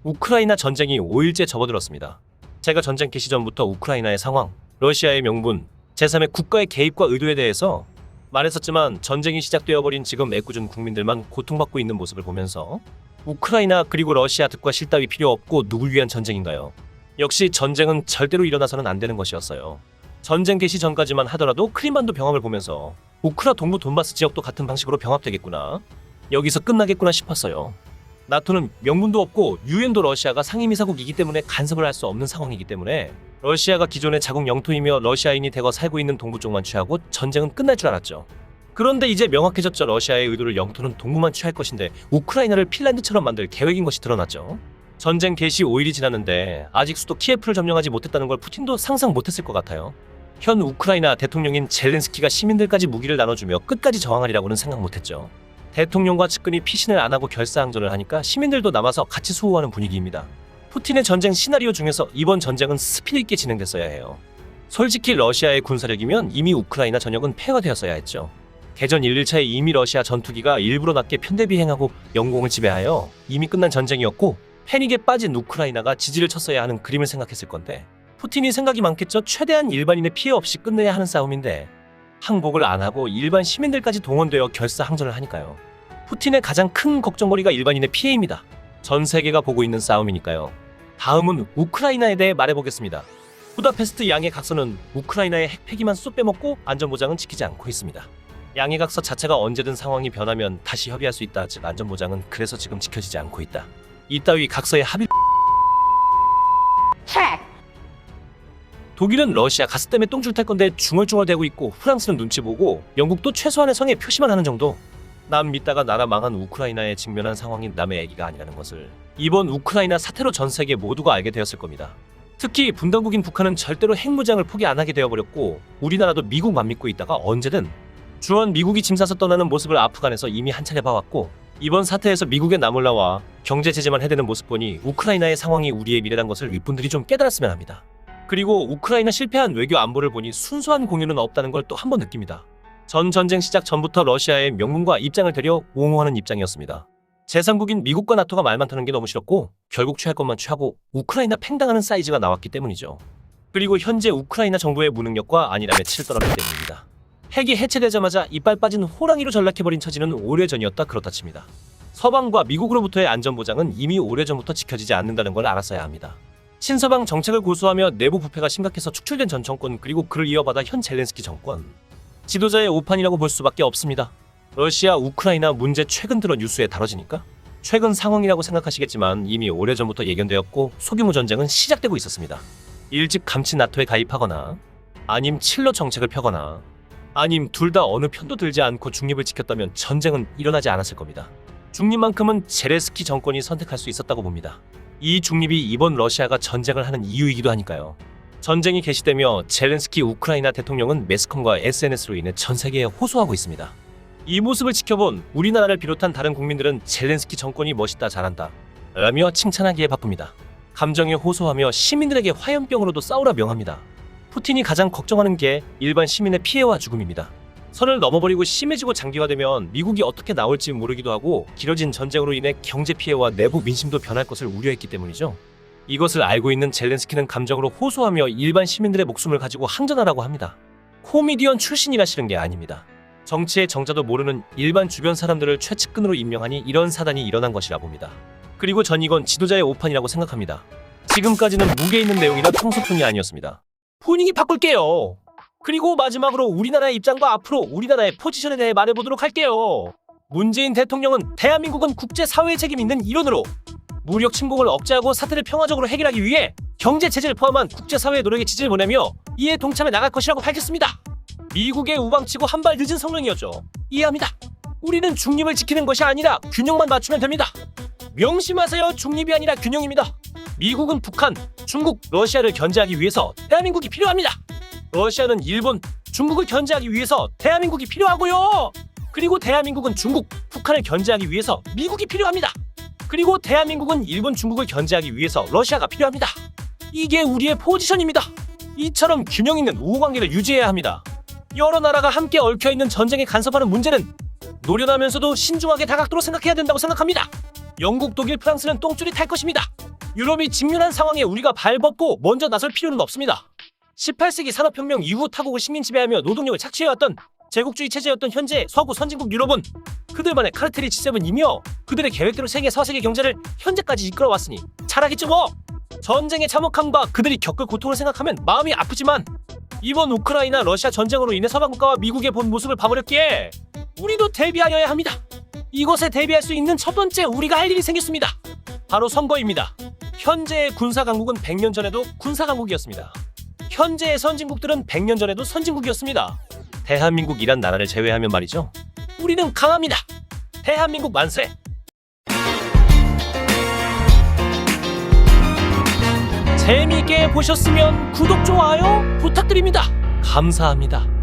우크라이나 전쟁이 5일째 접어들었습니다. 제가 전쟁 개시 전부터 우크라이나의 상황, 러시아의 명분, 제3의 국가의 개입과 의도에 대해서 말했었지만 전쟁이 시작되어버린 지금 애꿎은 국민들만 고통받고 있는 모습을 보면서 우크라이나 그리고 러시아 득과 실 따위 필요 없고 누굴 위한 전쟁인가요? 역시 전쟁은 절대로 일어나서는 안 되는 것이었어요. 전쟁 개시 전까지만 하더라도 크림반도 병합을 보면서 우크라 동부 돈바스 지역도 같은 방식으로 병합되겠구나, 여기서 끝나겠구나 싶었어요. 나토는 명분도 없고 유엔도 러시아가 상임이사국이기 때문에 간섭을 할 수 없는 상황이기 때문에 러시아가 기존의 자국 영토이며 러시아인이 대거 살고 있는 동부 쪽만 취하고 전쟁은 끝날 줄 알았죠. 그런데 이제 명확해졌죠. 러시아의 의도를 영토는 동부만 취할 것인데 우크라이나를 핀란드처럼 만들 계획인 것이 드러났죠. 전쟁 개시 5일이 지났는데 아직 수도 키예프를 점령하지 못했다는 걸 푸틴도 상상 못했을 것 같아요. 현 우크라이나 대통령인 젤렌스키가 시민들까지 무기를 나눠주며 끝까지 저항하리라고는 생각 못했죠. 대통령과 측근이 피신을 안 하고 결사항전을 하니까 시민들도 남아서 같이 수호하는 분위기입니다. 푸틴의 전쟁 시나리오 중에서 이번 전쟁은 스피드 있게 진행됐어야 해요. 솔직히 러시아의 군사력이면 이미 우크라이나 전역은 폐허가 되었어야 했죠. 개전 1일차에 이미 러시아 전투기가 일부러 낮게 편대비행하고 영공을 지배하여 이미 끝난 전쟁이었고 패닉에 빠진 우크라이나가 지지를 쳤어야 하는 그림을 생각했을 건데 푸틴이 생각이 많겠죠. 최대한 일반인의 피해 없이 끝내야 하는 싸움인데 항복을 안 하고 일반 시민들까지 동원되어 결사항전을 하니까요. 푸틴의 가장 큰 걱정거리가 일반인의 피해입니다. 전 세계가 보고 있는 싸움이니까요. 다음은 우크라이나에 대해 말해보겠습니다. 부다페스트 양해 각서는 우크라이나의 핵폐기만 쏙 빼먹고 안전보장은 지키지 않고 있습니다. 양해 각서 자체가 언제든 상황이 변하면 다시 협의할 수 있다. 즉 안전보장은 그래서 지금 지켜지지 않고 있다. 이따위 각서의 합의. 독일은 러시아 가스 때문에 똥줄 탈 건데 중얼중얼대고 있고 프랑스는 눈치 보고 영국도 최소한의 성의 표시만 하는 정도. 남 믿다가 나라 망한 우크라이나에 직면한 상황이 남의 얘기가 아니라는 것을 이번 우크라이나 사태로 전 세계 모두가 알게 되었을 겁니다. 특히 분단국인 북한은 절대로 핵무장을 포기 안 하게 되어버렸고 우리나라도 미국만 믿고 있다가 언제든 주한 미국이 짐 싸서 떠나는 모습을 아프간에서 이미 한 차례 봐왔고 이번 사태에서 미국에 나몰라와 경제 제재만 해대는 모습 보니 우크라이나의 상황이 우리의 미래란 것을 윗분들이 좀 깨달았으면 합니다. 그리고 우크라이나 실패한 외교 안보를 보니 순수한 공유는 없다는 걸 또 한 번 느낍니다. 전 전쟁 시작 전부터 러시아의 명분과 입장을 되려 옹호하는 입장이었습니다. 제3국인 미국과 나토가 말 많다는 게 너무 싫었고 결국 취할 것만 취하고 우크라이나 팽당하는 사이즈가 나왔기 때문이죠. 그리고 현재 우크라이나 정부의 무능력과 안일함에 치를 떨었기 때문입니다. 핵이 해체되자마자 이빨 빠진 호랑이로 전락해버린 처지는 오래전이었다 그렇다 칩니다. 서방과 미국으로부터의 안전보장은 이미 오래전부터 지켜지지 않는다는 걸 알았어야 합니다. 친서방 정책을 고수하며 내부 부패가 심각해서 축출된 전 정권 그리고 그를 이어받아 현 젤렌스키 정권. 지도자의 오판이라고 볼 수밖에 없습니다. 러시아 우크라이나 문제 최근 들어 뉴스에 다뤄지니까 최근 상황이라고 생각하시겠지만 이미 오래전부터 예견되었고 소규모 전쟁은 시작되고 있었습니다. 일찍 감치 나토에 가입하거나 아님 칠러 정책을 펴거나 아님 둘 다 어느 편도 들지 않고 중립을 지켰다면 전쟁은 일어나지 않았을 겁니다. 중립만큼은 젤렌스키 정권이 선택할 수 있었다고 봅니다. 이 중립이 이번 러시아가 전쟁을 하는 이유이기도 하니까요. 전쟁이 개시되며 젤렌스키 우크라이나 대통령은 매스컴과 SNS로 인해 전 세계에 호소하고 있습니다. 이 모습을 지켜본 우리나라를 비롯한 다른 국민들은 젤렌스키 정권이 멋있다 잘한다 라며 칭찬하기에 바쁩니다. 감정에 호소하며 시민들에게 화염병으로도 싸우라 명합니다. 푸틴이 가장 걱정하는 게 일반 시민의 피해와 죽음입니다. 선을 넘어버리고 심해지고 장기화되면 미국이 어떻게 나올지 모르기도 하고 길어진 전쟁으로 인해 경제 피해와 내부 민심도 변할 것을 우려했기 때문이죠. 이것을 알고 있는 젤렌스키는 감정으로 호소하며 일반 시민들의 목숨을 가지고 항전하라고 합니다. 코미디언 출신이라 싫은 게 아닙니다. 정치의 정자도 모르는 일반 주변 사람들을 최측근으로 임명하니 이런 사단이 일어난 것이라 봅니다. 그리고 전 이건 지도자의 오판이라고 생각합니다. 지금까지는 무게 있는 내용이라 평소뿐이 아니었습니다. 분위기 바꿀게요. 그리고 마지막으로 우리나라의 입장과 앞으로 우리나라의 포지션에 대해 말해보도록 할게요. 문재인 대통령은 대한민국은 국제사회의 책임 있는 일원으로 무력 침공을 억제하고 사태를 평화적으로 해결하기 위해 경제 제재를 포함한 국제사회의 노력에 지지를 보내며 이에 동참해 나갈 것이라고 밝혔습니다. 미국의 우방치고 한 발 늦은 성명이었죠. 이해합니다. 우리는 중립을 지키는 것이 아니라 균형만 맞추면 됩니다. 명심하세요. 중립이 아니라 균형입니다. 미국은 북한, 중국, 러시아를 견제하기 위해서 대한민국이 필요합니다. 러시아는 일본, 중국을 견제하기 위해서 대한민국이 필요하고요. 그리고 대한민국은 중국, 북한을 견제하기 위해서 미국이 필요합니다. 그리고 대한민국은 일본, 중국을 견제하기 위해서 러시아가 필요합니다. 이게 우리의 포지션입니다. 이처럼 균형 있는 우호관계를 유지해야 합니다. 여러 나라가 함께 얽혀있는 전쟁에 간섭하는 문제는 노련하면서도 신중하게 다각도로 생각해야 된다고 생각합니다. 영국, 독일, 프랑스는 똥줄이 탈 것입니다. 유럽이 직면한 상황에 우리가 발벗고 먼저 나설 필요는 없습니다. 18세기 산업혁명 이후 타국을 식민 지배하며 노동력을 착취해왔던 제국주의 체제였던 현재 서구 선진국 유럽은 그들만의 카르텔이 G7이며 그들의 계획대로 세계 서세계 경제를 현재까지 이끌어왔으니 잘하겠죠 뭐. 전쟁의 참혹함과 그들이 겪을 고통을 생각하면 마음이 아프지만 이번 우크라이나 러시아 전쟁으로 인해 서방 국가와 미국의 본 모습을 봐버렸기에 우리도 대비하여야 합니다. 이것에 대비할 수 있는 첫 번째 우리가 할 일이 생겼습니다. 바로 선거입니다. 현재의 군사강국은 100년 전에도 군사강국이었습니다. 현재의 선진국들은 100년 전에도 선진국이었습니다. 대한민국이란 나라를 제외하면 말이죠. 우리는 강합니다. 대한민국 만세! 재미있게 보셨으면 구독, 좋아요 부탁드립니다. 감사합니다.